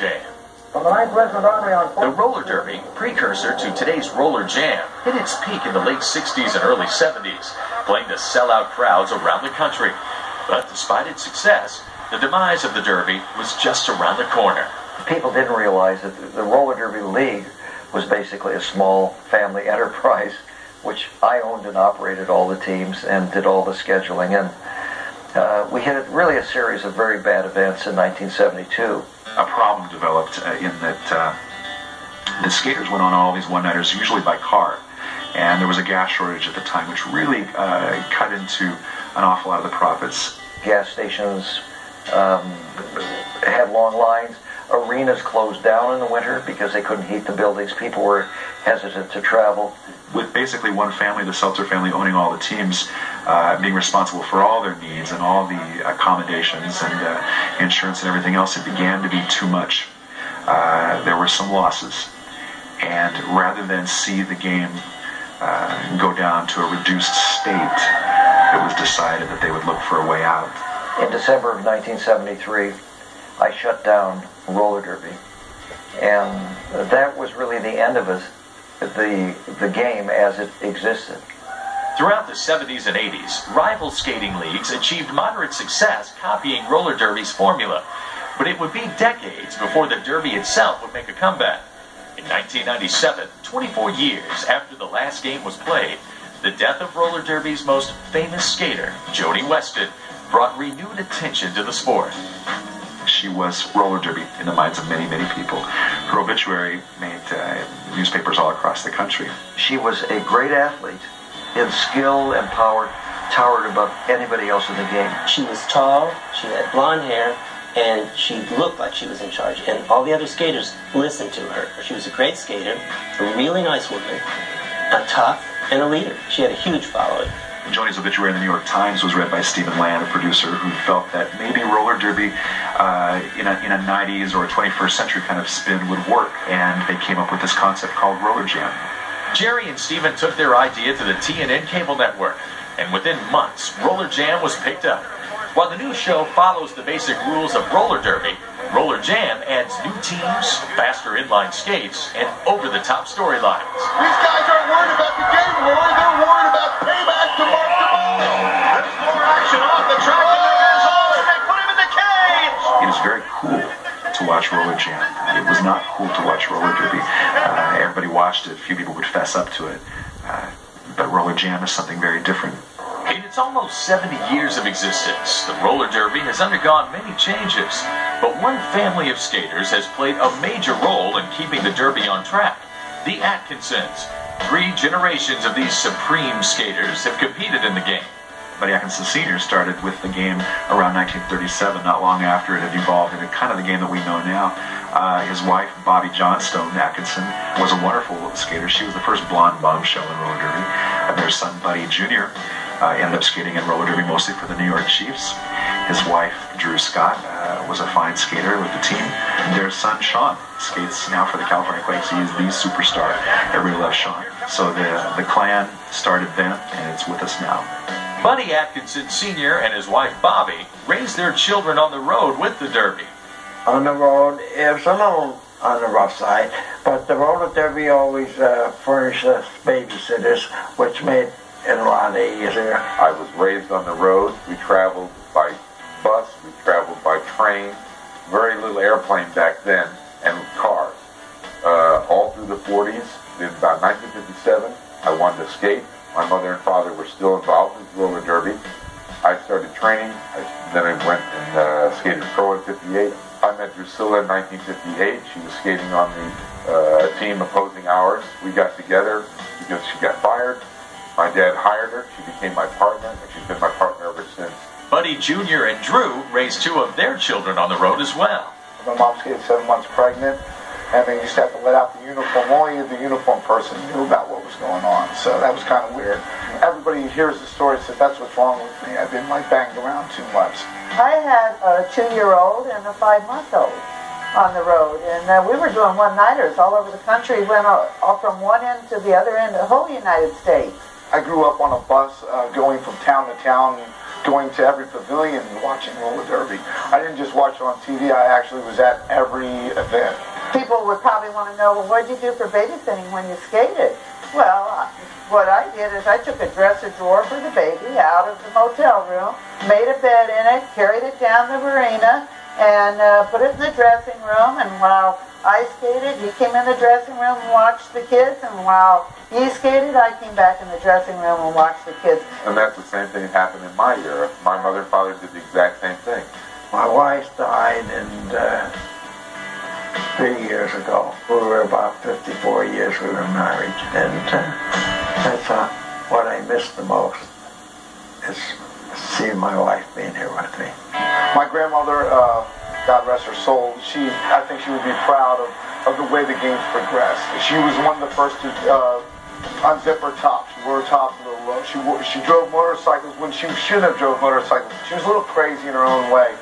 RollerJam. The roller derby, precursor to today's RollerJam, hit its peak in the late 60s and early 70s, playing to sellout crowds around the country. But despite its success, the demise of the derby was just around the corner. People didn't realize that the roller derby league was basically a small family enterprise, which I owned and operated all the teams and did all the scheduling. And we had really a series of very bad events in 1972. A problem developed in that the skaters went on all these one-nighters, usually by car. And there was a gas shortage at the time, which really cut into an awful lot of the profits. Gas stations had long lines. Arenas closed down in the winter because they couldn't heat the buildings. People were hesitant to travel. With basically one family, the Seltzer family, owning all the teams, being responsible for all their needs and all the accommodations and insurance and everything else, it began to be too much. There were some losses. And rather than see the game go down to a reduced state, it was decided that they would look for a way out. In December of 1973, I shut down roller derby, and that was really the end of the game as it existed. Throughout the 70s and 80s, rival skating leagues achieved moderate success copying roller derby's formula, but it would be decades before the derby itself would make a comeback. In 1997, 24 years after the last game was played, the death of roller derby's most famous skater, Jody Weston, brought renewed attention to the sport. She was roller derby in the minds of many, many people. Her obituary made newspapers all across the country. She was a great athlete in skill and power, towered above anybody else in the game. She was tall, she had blonde hair, and she looked like she was in charge. And all the other skaters listened to her. She was a great skater, a really nice woman, a tough, and a leader. She had a huge following. Joni's obituary in the New York Times was read by Stephen Land, a producer, who felt that maybe roller derby in a 90s or a 21st century kind of spin would work, and they came up with this concept called RollerJam. Jerry and Stephen took their idea to the TNN cable network, and within months, RollerJam was picked up. While the new show follows the basic rules of roller derby, RollerJam adds new teams, faster inline skates, and over-the-top storylines. These guys aren't worried about the game, Roy. They're worried about payback to Mark DeMarco. There's more action off the track than there is on, and they put him in the cage. It is very cool to watch RollerJam. It was not cool to watch roller derby. Everybody watched it. Few people would fess up to it. But RollerJam is something very different. In its almost 70 years of existence, the roller derby has undergone many changes, but one family of skaters has played a major role in keeping the derby on track: the Atkinsons. 3 generations of these supreme skaters have competed in the game. Buddy Atkinson Sr. started with the game around 1937, not long after it had evolved into kind of the game that we know now. His wife, Bobby Johnstone Atkinson, was a wonderful skater. She was the first blonde bombshell in roller derby. Their son, Buddy Jr., ended up skating in roller derby mostly for the New York Chiefs. His wife, Drew Scott, was a fine skater with the team. Their son, Sean, skates now for the California Quakes. He is the superstar. Everybody loves Sean. So the clan started then, and it's with us now. Buddy Atkinson Sr. and his wife, Bobby, raised their children on the road with the derby. On the road, it was a little on the rough side, but the roller derby always furnished us babysitters, which made it a lot easier. I was raised on the road. We traveled by bus, we traveled by train, very little airplane back then, and cars. All through the 40s, in about 1957, I wanted to skate. My mother and father were still involved with roller derby. I started training, then I went and skated pro in 58. I met Drusilla in 1958. She was skating on the team opposing ours. We got together because she got fired. My dad hired her. She became my partner, and she's been my partner ever since. Buddy Jr. and Drew raised 2 of their children on the road as well. My mom skated 7 months pregnant, and they used to have to let out the uniform. Only the uniform person knew about what was going on, so that was kind of weird. Everybody hears the story and says, that's what's wrong with me. I've been banged around too much. I had a 2-year-old and a 5-month-old on the road, and we were doing one-nighters all over the country. Went all from one end to the other end, the whole United States. I grew up on a bus going from town to town, going to every pavilion and watching roller derby. I didn't just watch it on TV. I actually was at every event. People would probably want to know, well, what did you do for babysitting when you skated? Well, what I did is I took a dresser drawer for the baby out of the motel room, made a bed in it, carried it down the marina, and put it in the dressing room. And while I skated, he came in the dressing room and watched the kids. And while he skated, I came back in the dressing room and watched the kids. And that's the same thing that happened in my era. My mother and father did the exact same thing. My wife died in 3 years ago. We were about 54 years we were married, and that's what I miss the most is seeing my wife being here with me. My grandmother, God rest her soul, I think she would be proud of the way the game's progressed. She was one of the first to unzip her top. She wore her top a little low. She drove motorcycles when she shouldn't have drove motorcycles. She was a little crazy in her own way.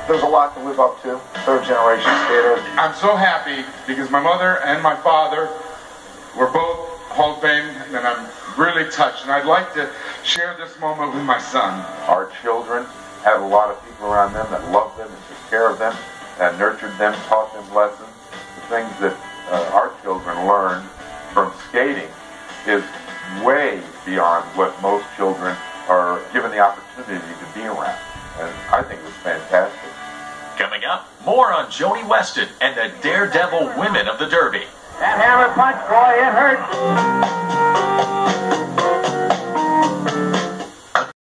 There's a lot to live up to. Third generation skater. I'm so happy because my mother and my father were both Hall of Fame, and I'm really touched. And I'd like to share this moment with my son. Our children have a lot of people around them that love them and took care of them, and nurtured them, taught them lessons. The things that our children learn from skating is way beyond what most children are given the opportunity to be around. And I think it was fantastic. Coming up, more on Joni Weston and the daredevil women of the Derby. That hammer punch, boy, it hurt.